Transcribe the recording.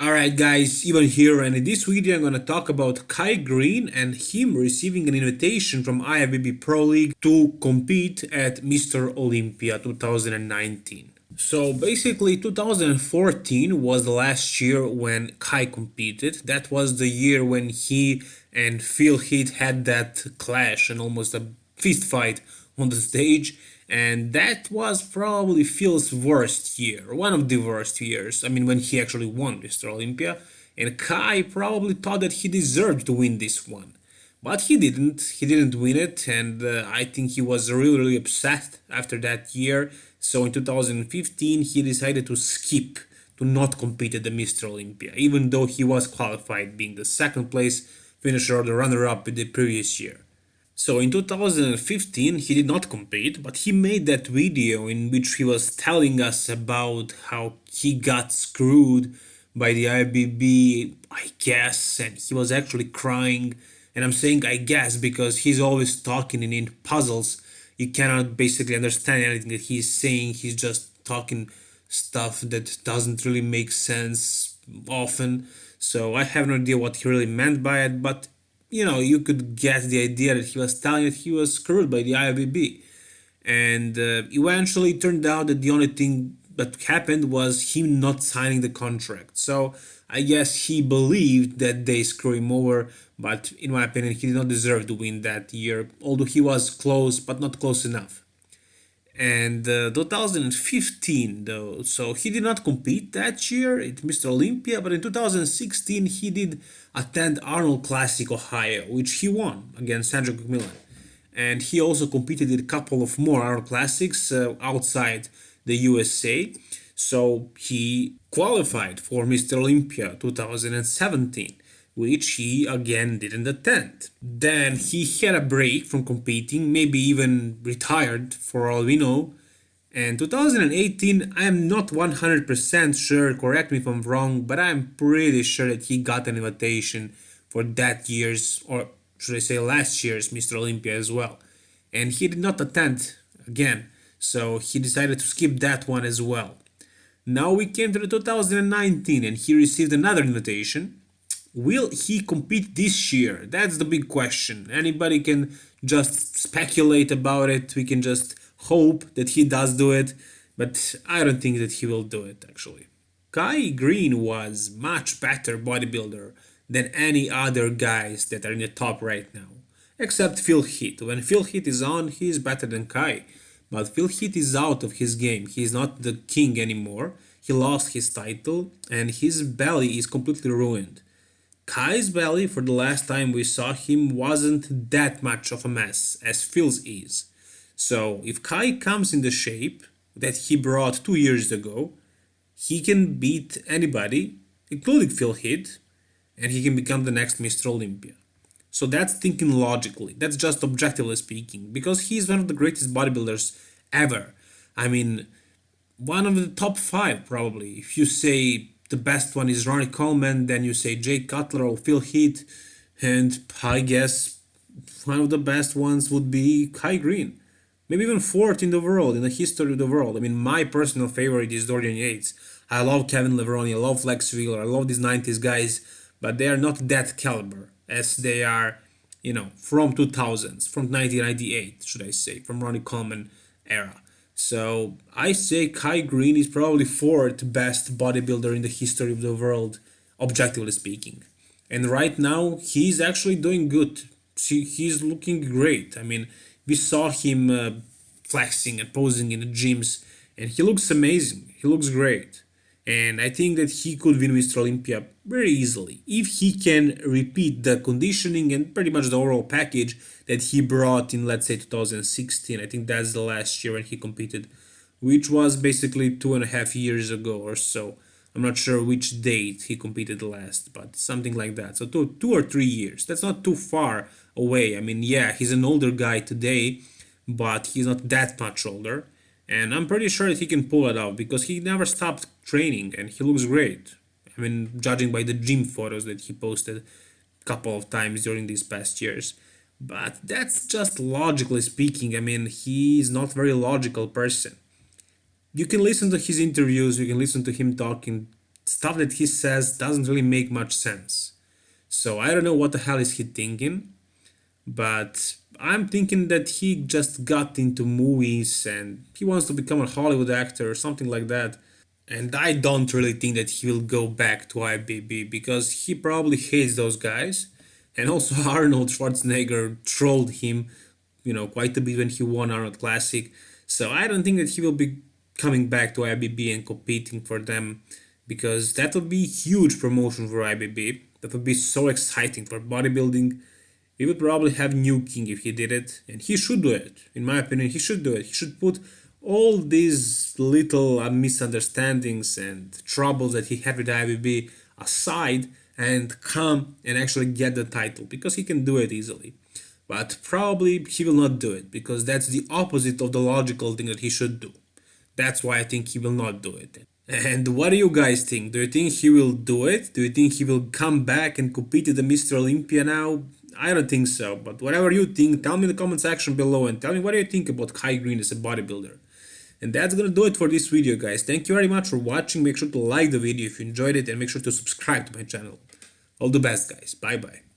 Alright guys, Ivan here, and in this video I'm gonna talk about Kai Green and him receiving an invitation from IFBB Pro League to compete at Mr. Olympia 2019. So basically 2014 was the last year when Kai competed. That was the year when he and Phil Heath had that clash and almost a fist fight on the stage, and that was probably Phil's worst year, one of the worst years. I mean, when he actually won Mr. Olympia, and Kai probably thought that he deserved to win this one. But he didn't. He didn't win it, and I think he was really, really upset after that year. So in 2015, he decided to skip, to not compete at the Mr. Olympia, even though he was qualified, being the second place finisher or the runner-up in the previous year. So in 2015 he did not compete, but he made that video in which he was telling us about how he got screwed by the IBB, I guess, and he was actually crying. And I'm saying I guess because he's always talking in puzzles. You cannot basically understand anything that he's saying. He's just talking stuff that doesn't really make sense often. So I have no idea what he really meant by it, but you could get the idea that he was telling that he was screwed by the IFBB. And eventually it turned out that the only thing that happened was him not signing the contract. So I guess he believed that they screw him over, but in my opinion, he did not deserve to win that year, although he was close, but not close enough. And 2015 though, so he did not compete that year at Mr. Olympia, but in 2016 he did attend Arnold Classic Ohio, which he won against Sandro McMillan. And he also competed in a couple of more Arnold Classics outside the USA. So he qualified for Mr. Olympia 2017, which he again didn't attend. Then he had a break from competing, maybe even retired for all we know. And 2018, I am not 100% sure, correct me if I'm wrong, but I'm pretty sure that he got an invitation for that year's, or should I say last year's, Mr. Olympia as well. And he did not attend again, so he decided to skip that one as well. Now we came to the 2019 and he received another invitation. Will he compete this year? That's the big question. Anybody can just speculate about it. We can just hope that he does do it, but I don't think that he will do it actually. Kai Green was much better bodybuilder than any other guys that are in the top right now, except Phil Heath. When Phil Heath is on, he is better than Kai. But Phil Heath is out of his game. He is not the king anymore. He lost his title and his belly is completely ruined. Kai's belly, for the last time we saw him, wasn't that much of a mess as Phil's is. So if Kai comes in the shape that he brought 2 years ago, he can beat anybody, including Phil Heath, and he can become the next Mr. Olympia. So that's thinking logically, that's just objectively speaking, because he's one of the greatest bodybuilders ever. I mean, one of the top five probably. If you say the best one is Ronnie Coleman, then you say Jake Cutler or Phil Heath, and I guess one of the best ones would be Kai Green. Maybe even fourth in the world, in the history of the world. I mean, my personal favorite is Dorian Yates. I love Kevin Levrone, I love Lex Wheeler, I love these 90s guys, but they are not that caliber as they are, from 2000s, from 1998, should I say, from Ronnie Coleman era. So I say Kai Green is probably fourth best bodybuilder in the history of the world, objectively speaking. And right now he's actually doing good. See, he's looking great. I mean, we saw him flexing and posing in the gyms, and he looks amazing. He looks great. And I think that he could win Mr. Olympia very easily if he can repeat the conditioning and pretty much the overall package that he brought in, let's say, 2016. I think that's the last year when he competed, which was basically 2.5 years ago or so. I'm not sure which date he competed last, but something like that. So 2 or 3 years. That's not too far away. I mean, yeah, he's an older guy today, but he's not that much older. And I'm pretty sure that he can pull it off because he never stopped training and he looks great. I mean, judging by the gym photos that he posted a couple of times during these past years. But that's just logically speaking. I mean, he's not a very logical person. You can listen to his interviews, you can listen to him talking stuff that he says doesn't really make much sense. So I don't know what the hell is he thinking, but I'm thinking that he just got into movies and he wants to become a Hollywood actor or something like that. And I don't really think that he will go back to IBB because he probably hates those guys. And also Arnold Schwarzenegger trolled him, quite a bit when he won Arnold Classic. So I don't think that he will be coming back to IBB and competing for them, because that would be huge promotion for IBB. That would be so exciting for bodybuilding. We would probably have new king if he did it, and he should do it. In my opinion, he should do it. He should put all these little misunderstandings and troubles that he had with IBB aside and come and actually get the title, because he can do it easily. But probably he will not do it, because that's the opposite of the logical thing that he should do. That's why I think he will not do it. And what do you guys think? Do you think he will do it? Do you think he will come back and compete at the Mr. Olympia now? I don't think so, but whatever you think, tell me in the comment section below and tell me what do you think about Kai Greene as a bodybuilder. And that's gonna do it for this video, guys. Thank you very much for watching. Make sure to like the video if you enjoyed it and make sure to subscribe to my channel. All the best, guys. Bye bye.